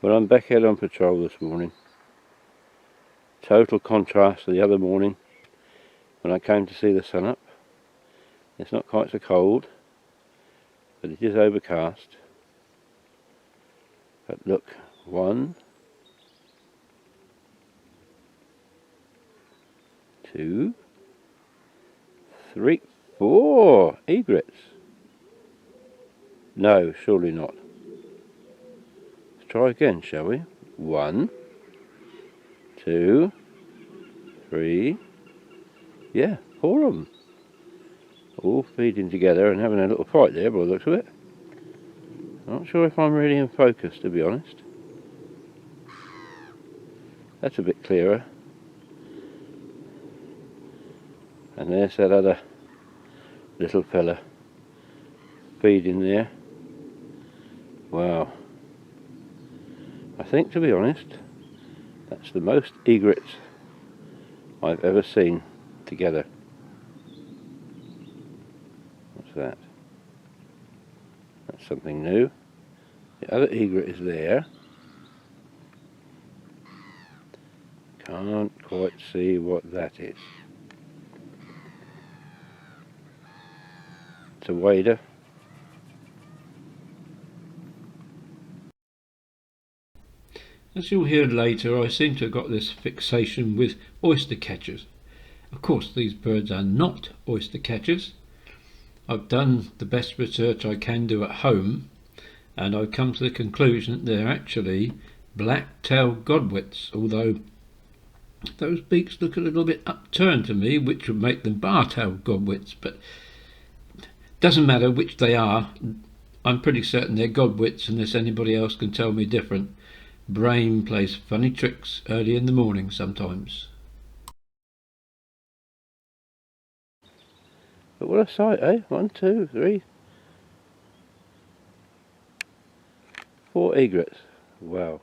Well, I'm back out on patrol this morning. Total contrast to the other morning when I came to see the sun up. It's not quite so cold, but it is overcast. But look, 1, 2, 3, 4 egrets. No, surely not. Let's try again, shall we? 1, 2, 3, yeah, 4 of them. All feeding together and having a little fight there by the looks of it. I'm not sure if I'm really in focus, to be honest. That's a bit clearer. And there's that other little fella feeding there. Wow. I think, to be honest, that's the most egrets I've ever seen together. What's that? That's something new. The other egret is there. Can't quite see what that is. It's a wader. As you'll hear later, I seem to have got this fixation with oyster catchers. Of course, these birds are not oyster catchers. I've done the best research I can do at home, and I've come to the conclusion that they're actually black-tailed godwits, although those beaks look a little bit upturned to me, which would make them bar-tailed godwits, but doesn't matter which they are. I'm pretty certain they're godwits unless anybody else can tell me different. Brain plays funny tricks early in the morning sometimes. But what a sight, eh? 1, 2, 3, 4 egrets. Wow.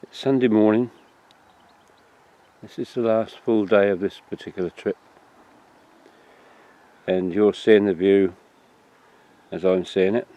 It's Sunday morning. This is the last full day of this particular trip. And you're seeing the view as I'm seeing it.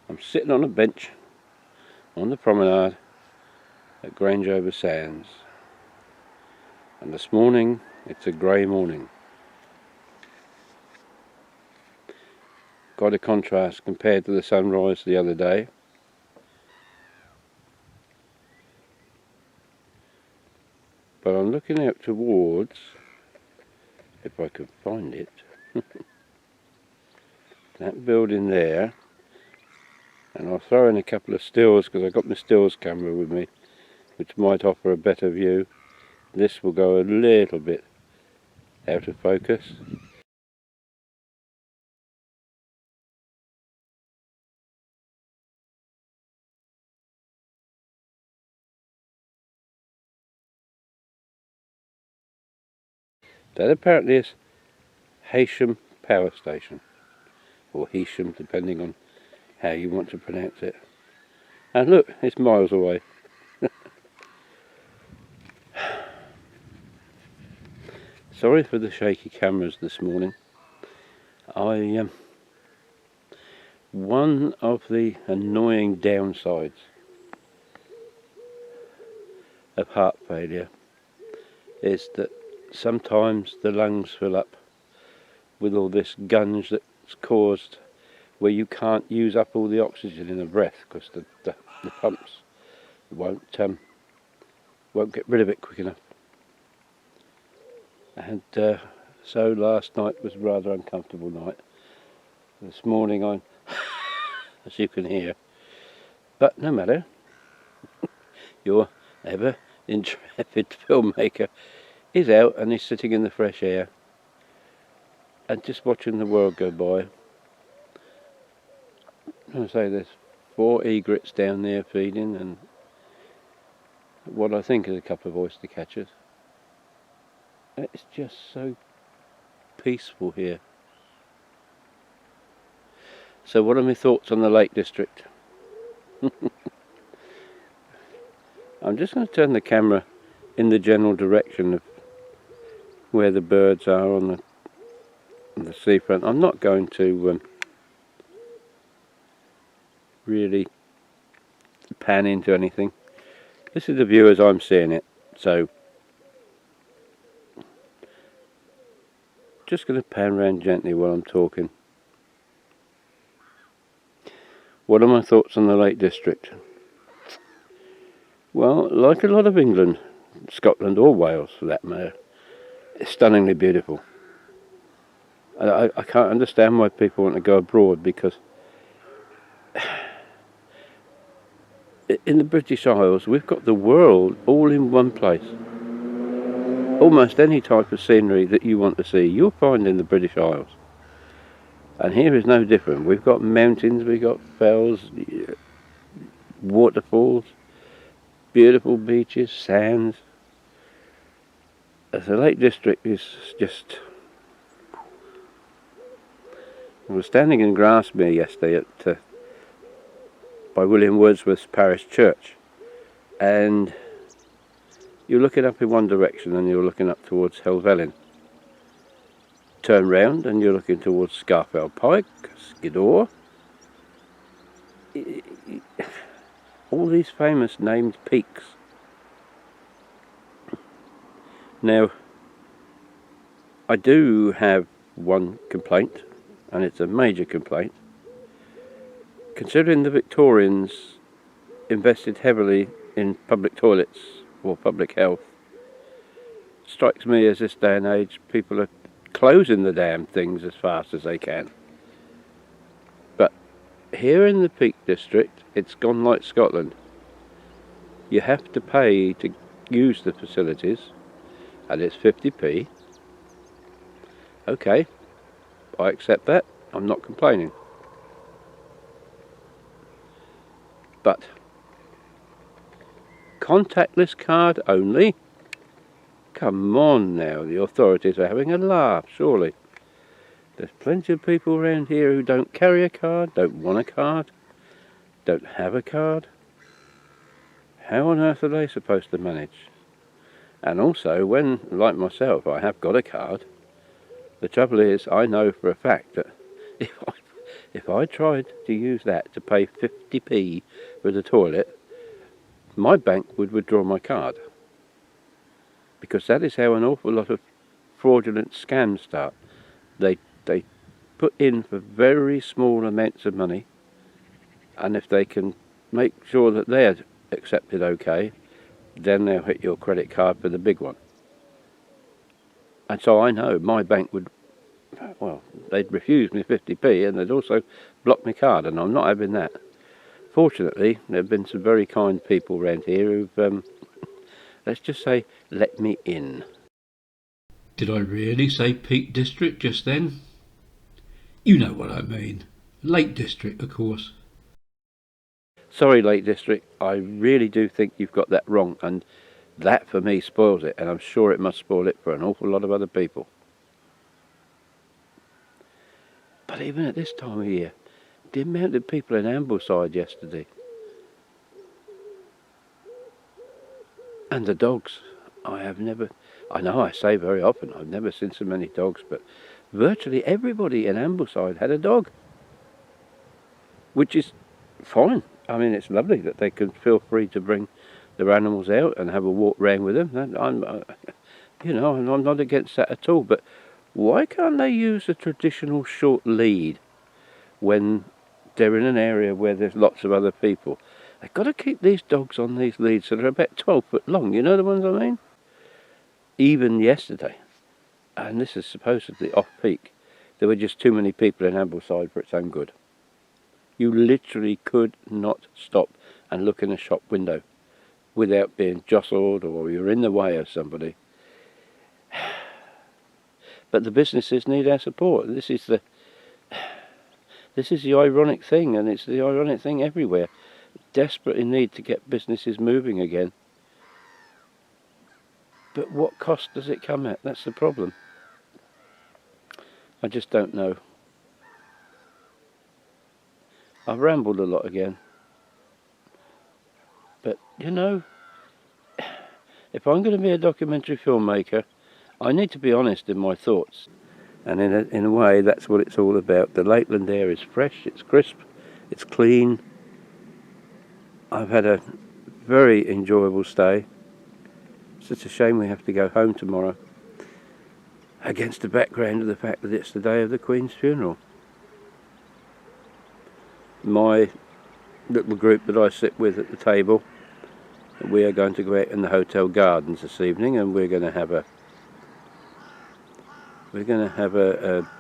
I'm sitting on a bench on the promenade at Grangeover Sands. And this morning, it's a grey morning. Quite a contrast compared to the sunrise the other day. But I'm looking out towards, if I can find it, that building there, and I'll throw in a couple of stills because I've got my stills camera with me, which might offer a better view. This will go a little bit out of focus. That apparently is Heysham Power Station, or Heysham, depending on how you want to pronounce it. And look, it's miles away. Sorry for the shaky cameras this morning. One of the annoying downsides of heart failure is that sometimes the lungs fill up with all this gunge that's caused where you can't use up all the oxygen in a breath because the pumps won't get rid of it quick enough. And so last night was a rather uncomfortable night. This morning I'm, as you can hear, but no matter, your ever intrepid filmmaker is out and he's sitting in the fresh air and just watching the world go by. I say there's 4 egrets down there feeding and what I think is a couple of oyster catchers. It's just so peaceful here. So what are my thoughts on the Lake District? I'm just going to turn the camera in the general direction of where the birds are on the seafront. I'm not going to really pan into anything. This is the view as I'm seeing it, so just going to pan around gently while I'm talking. What are my thoughts on the Lake District? Well, like a lot of England, Scotland or Wales for that matter, it's stunningly beautiful. I can't understand why people want to go abroad, because in the British Isles we've got the world all in one place. Almost any type of scenery that you want to see you'll find in the British Isles. And here is no different. We've got mountains, we've got fells, waterfalls, beautiful beaches, sands. The Lake District is just... I was standing in Grasmere yesterday by William Wordsworth's parish church, and you're looking up in one direction and you're looking up towards Helvellyn. Turn round and you're looking towards Scafell Pike, Skiddaw. All these famous named peaks. Now, I do have one complaint, and it's a major complaint. Considering the Victorians invested heavily in public toilets or public health, strikes me as this day and age people are closing the damn things as fast as they can. But here in the Peak District, it's gone like Scotland. You have to pay to use the facilities, and it's 50p. Okay, I accept that. I'm not complaining. But contactless card only? Come on now, the authorities are having a laugh, surely. There's plenty of people around here who don't carry a card, don't want a card, don't have a card. How on earth are they supposed to manage? And also, when, like myself, I have got a card, the trouble is, I know for a fact that if I tried to use that to pay 50p for the toilet, my bank would withdraw my card. Because that is how an awful lot of fraudulent scams start. They put in for very small amounts of money, and if they can make sure that they're accepted okay, then they'll hit your credit card for the big one. And so I know my bank would, well, they'd refuse me 50p, and they'd also block my card, and I'm not having that. Fortunately, there have been some very kind people around here who've, let's just say, let me in. Did I really say Peak District just then? You know what I mean. Lake District, of course. Sorry, Lake District, I really do think you've got that wrong, and that for me spoils it, and I'm sure it must spoil it for an awful lot of other people. But even at this time of year, the amount of people in Ambleside yesterday, and the dogs, I know I say very often, I've never seen so many dogs, but virtually everybody in Ambleside had a dog, which is fine. I mean, it's lovely that they can feel free to bring their animals out and have a walk round with them. I'm not against that at all, but why can't they use a traditional short lead when they're in an area where there's lots of other people? They've got to keep these dogs on these leads so they're about 12 foot long, you know the ones I mean? Even yesterday, and this is supposedly off-peak, there were just too many people in Ambleside for its own good. You literally could not stop and look in a shop window without being jostled or you're in the way of somebody. But the businesses need our support. This is the ironic thing, and it's the ironic thing everywhere. Desperate in need to get businesses moving again. But what cost does it come at? That's the problem. I just don't know. I've rambled a lot again. But, you know, if I'm going to be a documentary filmmaker, I need to be honest in my thoughts. And in a way, that's what it's all about. The Lakeland air is fresh, it's crisp, it's clean. I've had a very enjoyable stay. It's just a shame we have to go home tomorrow, against the background of the fact that it's the day of the Queen's funeral. My little group that I sit with at the table, we are going to go out in the hotel gardens this evening, and we're going to have a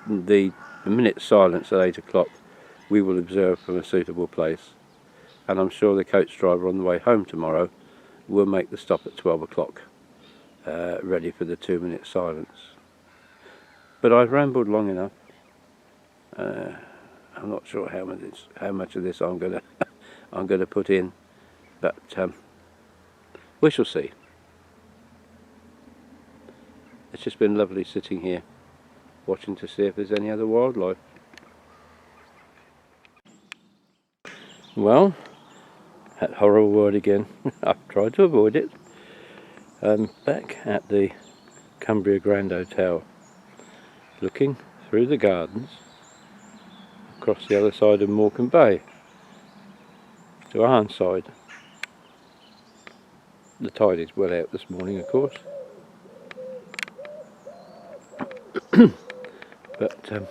the minute silence at 8 o'clock we will observe from a suitable place, and I'm sure the coach driver on the way home tomorrow will make the stop at 12 o'clock, ready for the 2-minute silence. But I've rambled long enough. I'm not sure how much of this I'm gonna put in, but we shall see. It's just been lovely sitting here watching to see if there's any other wildlife. Well, that horrible word again. I've tried to avoid it. Back at the Cumbria Grand Hotel, looking through the gardens across the other side of Morecambe Bay to Ironside. The tide is well out this morning, of course. But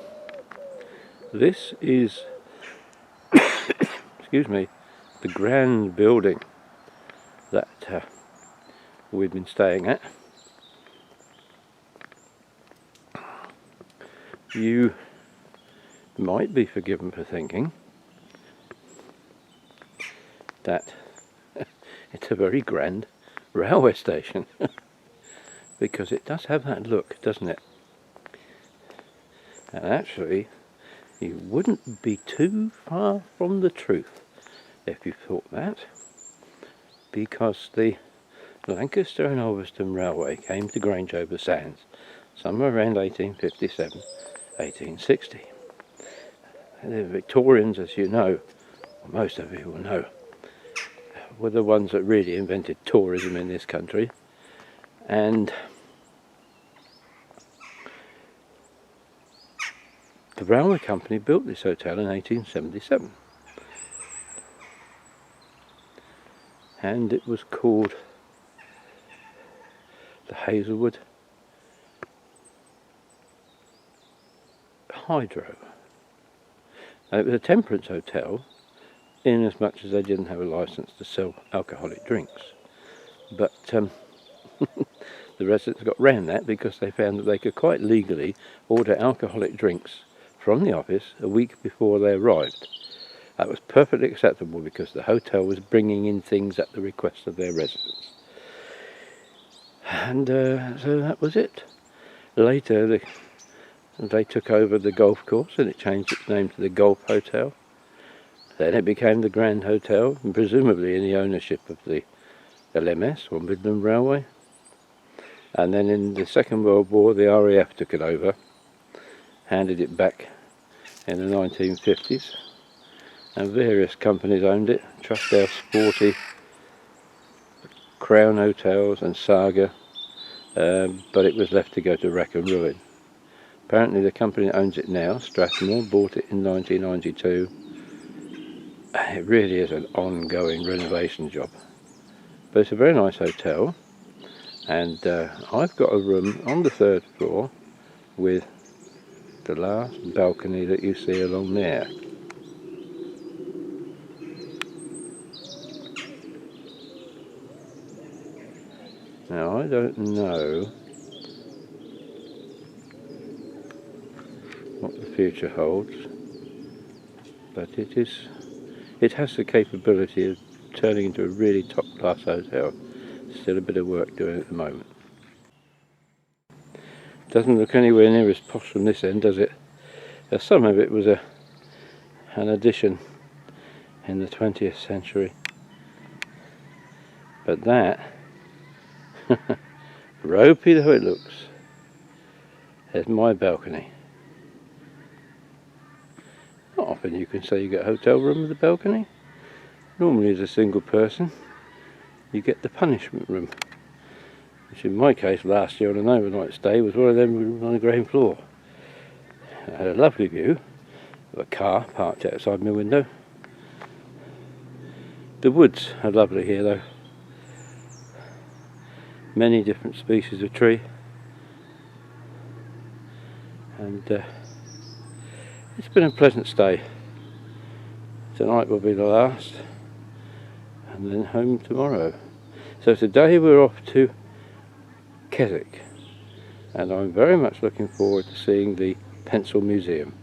this is, excuse me, the grand building that we've been staying at. You might be forgiven for thinking that it's a very grand railway station, because it does have that look, doesn't it? And actually, you wouldn't be too far from the truth if you thought that, because the Lancaster and Ulverston Railway came to Grange-over-Sands somewhere around 1857, 1860. The Victorians, as you know, or most of you will know, were the ones that really invented tourism in this country, and the railway company built this hotel in 1877, and it was called the Hazelwood Hydro. Now, it was a temperance hotel, in as much as they didn't have a license to sell alcoholic drinks, but the residents got round that because they found that they could quite legally order alcoholic drinks from the office a week before they arrived. That was perfectly acceptable because the hotel was bringing in things at the request of their residents. And so that was it. Later they took over the golf course and it changed its name to the Golf Hotel. Then it became the Grand Hotel, and presumably in the ownership of the LMS, or Midland Railway. And then in the Second World War the RAF took it over, handed it back in the 1950s, and various companies owned it: Trust House, Sporty, Crown Hotels and Saga, but it was left to go to rack and ruin. Apparently the company that owns it now, Strathmore, bought it in 1992. It really is an ongoing renovation job, but it's a very nice hotel, and I've got a room on the 3rd floor with the last balcony that you see along there. Now, I don't know what the future holds, but it has the capability of turning into a really top-class hotel. Still a bit of work doing at the moment. Doesn't look anywhere near as posh from this end, does it? Some of it was an addition in the 20th century, but that ropey though it looks. There's my balcony. Not often you can say you get a hotel room with a balcony. Normally as a single person you get the punishment room, which in my case last year on an overnight stay was one of them rooms on the ground floor. I had a lovely view of a car parked outside my window. The woods are lovely here though. Many different species of tree, and it's been a pleasant stay. Tonight will be the last, and then home tomorrow. So today we're off to Keswick, and I'm very much looking forward to seeing the Pencil Museum.